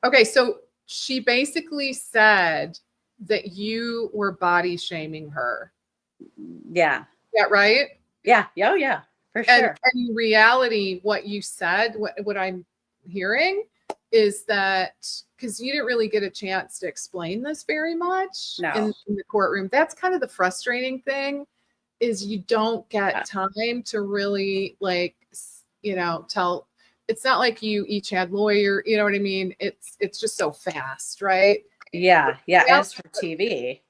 Okay, so she basically said that you were body shaming her. Yeah. Is that right? Yeah. Oh, yeah, for sure. And in reality, what you said, what I'm hearing is that, because you didn't really get a chance to explain this very much in the courtroom. That's kind of the frustrating thing, is you don't get time to really tell. It's not like you each had lawyer, you know what I mean? It's just so fast, right? Yeah. As for TV.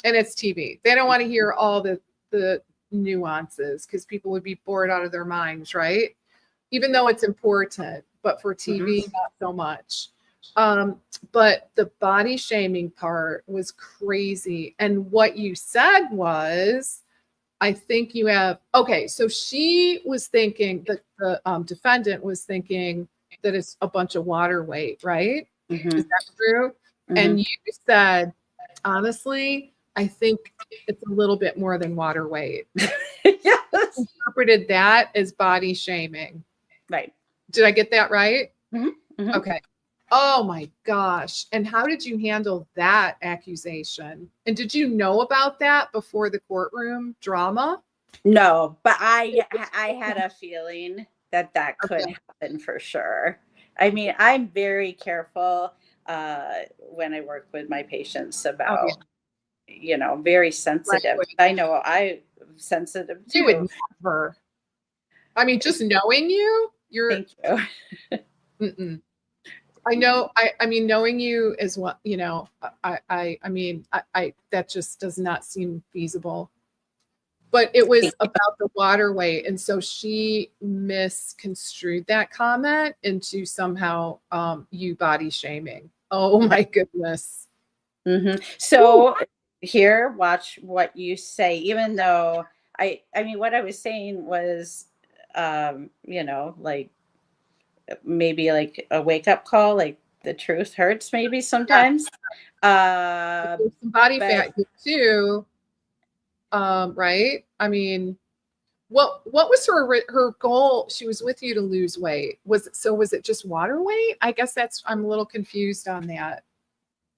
And it's TV. They don't want to hear all the nuances, because people would be bored out of their minds, right? Even though it's important, but for TV, not so much. But the body shaming part was crazy. And what you said was, I think you have, okay, so she was thinking that the defendant was thinking that it's a bunch of water weight, right? Is that true? And you said, honestly, I think it's a little bit more than water weight. Yes. Interpreted that as body shaming. Right. Did I get that right? Okay. Oh my gosh. And how did you handle that accusation? And did you know about that before the courtroom drama? No, but I had a feeling that could happen for sure. I mean, I'm very careful when I work with my patients about, very sensitive. I know I'm sensitive too. You would never. I mean, just knowing you're. Thank you. I know. I mean, knowing you is what, I mean, that just does not seem feasible. But it was about the water weight. And so she misconstrued that comment into somehow you body shaming. Oh my goodness. So here, watch what you say, even though I mean, what I was saying was, like, maybe like a wake up call, like the truth hurts maybe sometimes. There's some body But fat here too, right? I mean, what was her goal? She was with you to lose weight. Was it just water weight? I guess I'm a little confused on that.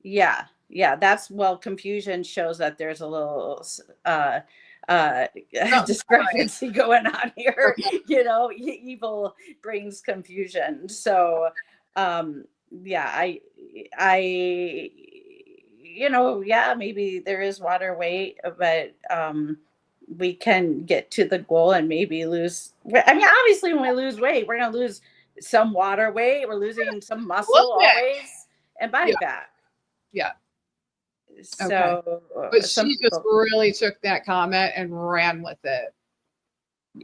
yeah, that's, well, confusion shows that there's a little uh Oh, discrepancy going on here. okay. Evil brings confusion. So yeah, I yeah, maybe there is water weight, but we can get to the goal and maybe lose. I mean, obviously when we lose weight, we're going to lose some water weight, we're losing some muscle Okay. always, and body Yeah. fat. Yeah. Okay. So But some she just people, really took that comment and ran with it.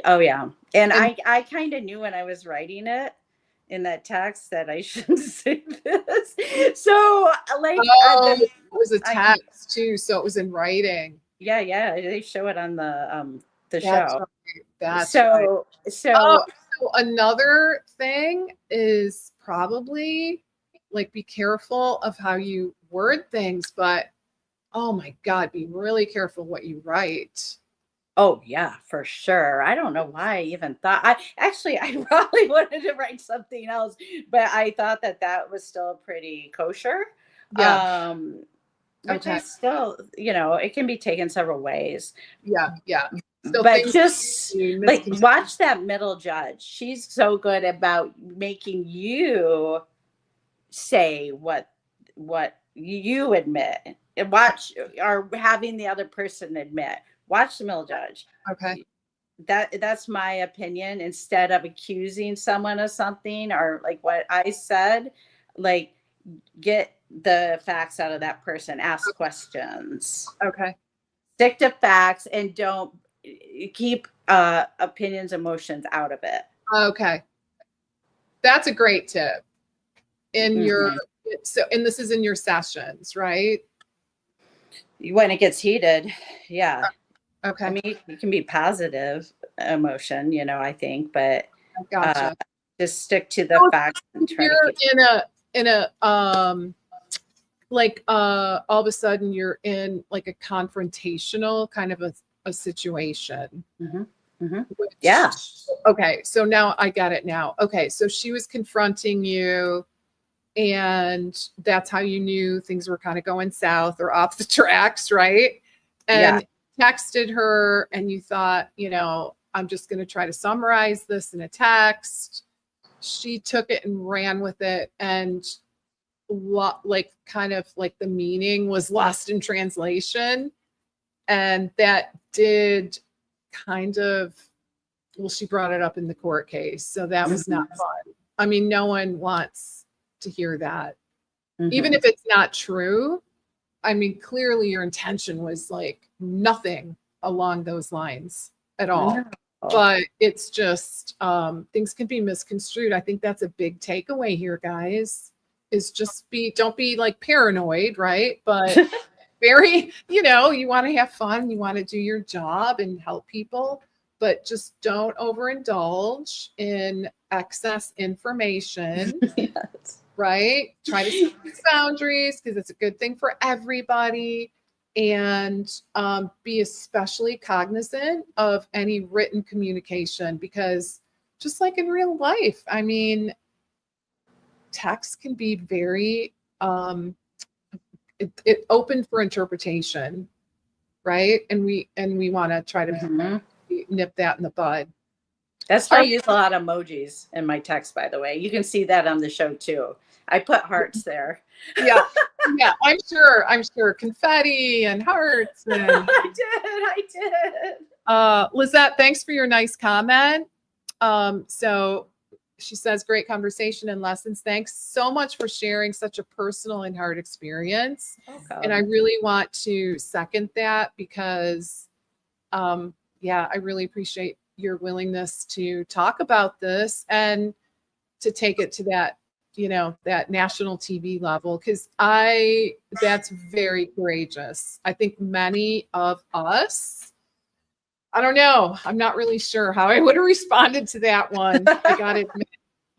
oh yeah, and And I kind of knew when I was writing it in that text that I shouldn't say this. So like it was a I text too, so it was in writing. yeah, they show it on the That's show. right. That's right. So Oh, so another thing is probably like be careful of how you word things, but oh my God, be really careful what you write. oh yeah, for sure. I don't know why I even thought. I probably wanted to write something else, but I thought that was still pretty kosher. Yeah. Which I Okay. still, it can be taken several ways. Yeah. Yeah. So But things just be like misconstrued. watch that middle judge. She's so good about making you say what you admit, and watch, or having the other person admit. Watch the middle judge. Okay. That's my opinion. Instead of accusing someone of something, or like what I said, like get the facts out of that person, ask questions, Okay. stick to facts, and don't keep opinions, emotions out of it. Okay. That's a great tip. In your Mhm. and this is in your sessions, right? When it gets heated, yeah. I Okay. mean, it can be positive emotion, I think, but I gotcha. just stick to the So facts and if try to you're keep. in a like all of a sudden you're in like a confrontational kind of a situation. Mhm, mhm. Which, Yeah. okay, so now I got it now. Okay, so she was confronting you, and that's how you knew things were kind of going south or off the tracks, right? Yeah. And texted her, and you thought, I'm just going to try to summarize this in a text. She took it and ran with it, and like kind of like the meaning was lost in translation, and that did kind of, well, she brought it up in the court case, so that was not fun. I mean, no one wants to hear that, even Mhm. if it's not true. I mean, clearly your intention was like nothing along those lines at all. No. But it's just things can be misconstrued. I think that's a big takeaway here, guys, is just don't be like paranoid, right? But very, you want to have fun, you want to do your job and help people, but just don't overindulge in excess information, Yes. right? Try to set these boundaries because it's a good thing for everybody. And be especially cognizant of any written communication, because just like in real life, I mean, text can be very it open for interpretation, right? And we want to try to Mhm. nip that in the bud. That's why I Are, use a lot of emojis in my text, by the way. You can see that on the show too. I put hearts there. yeah, yeah, I'm sure confetti and hearts and I did. Lizette, thanks for your nice comment. So she says, great conversation and lessons. Thanks so much for sharing such a personal and hard experience. And I really want to second that because, yeah, I really appreciate your willingness to talk about this and to take it to that, that national TV level, because that's very courageous. I think many of us, I don't know, I'm not really sure how I would have responded to that one. I got to admit.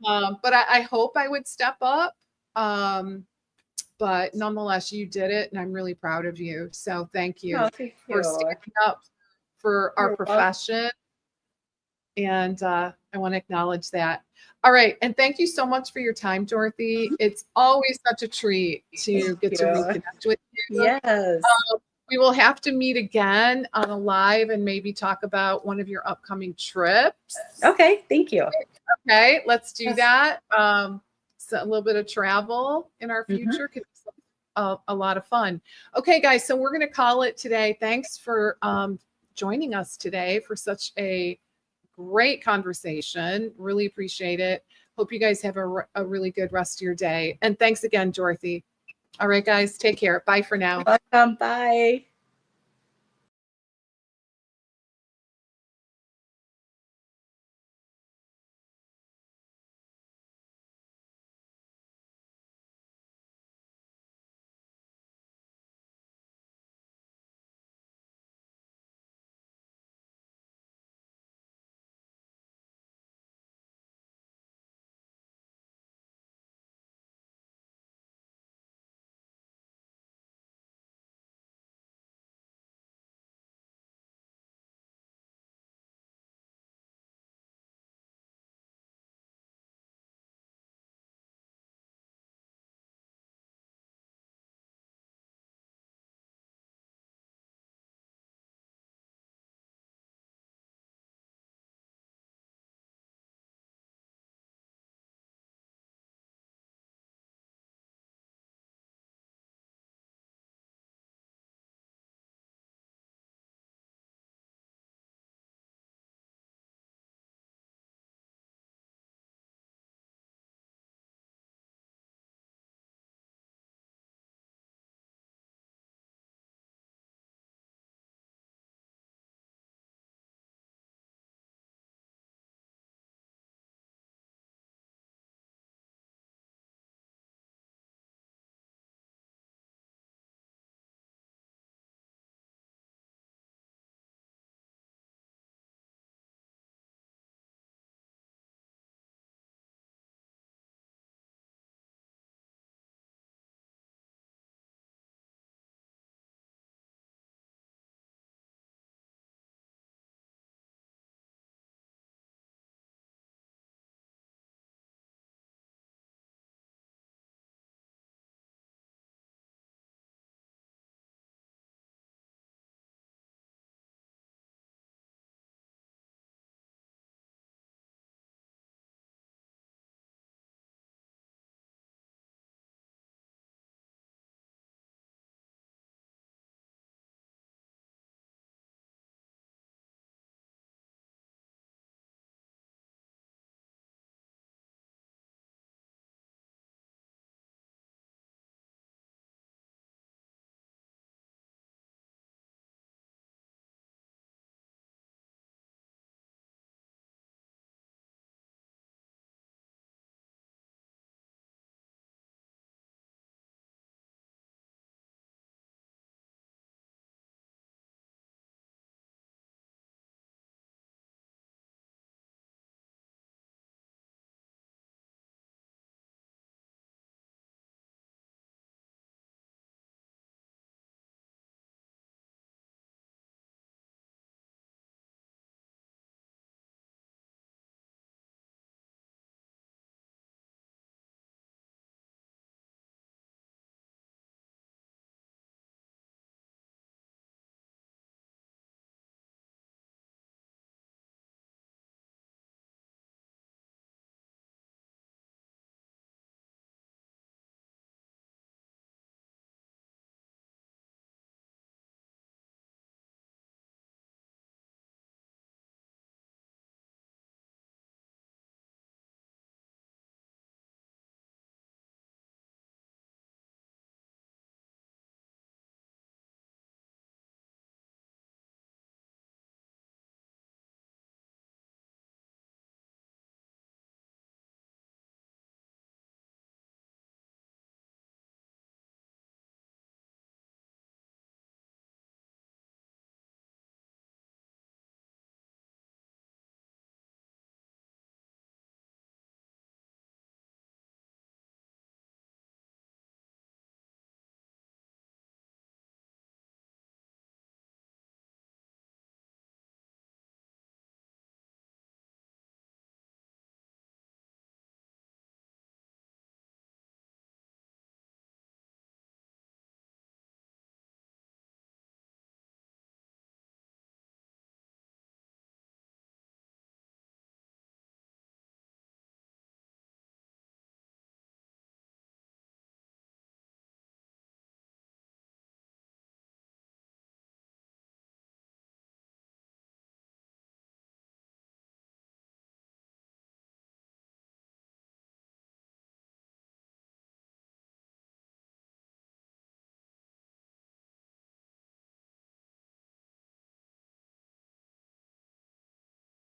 But I hope I would step up. But nonetheless, you did it, and I'm really proud of you. So thank you Oh, thank for you. standing up for our You're welcome. profession. And I want to acknowledge that. All right. And thank you so much for your time, Dorothy. It's always such a treat to get to you. reconnect with you. Yes. We will have to meet again on a live and maybe talk about one of your upcoming trips. Okay. Thank you. Okay. Let's do Yes. that. So a little bit of travel in our future could be a lot of fun. Okay, guys. So we're going to call it today. Thanks for joining us today for such a great conversation. Really appreciate it. Hope you guys have a really good rest of your day. And thanks again, Dorothy. All right, guys, take care. Bye for now. Welcome. Bye.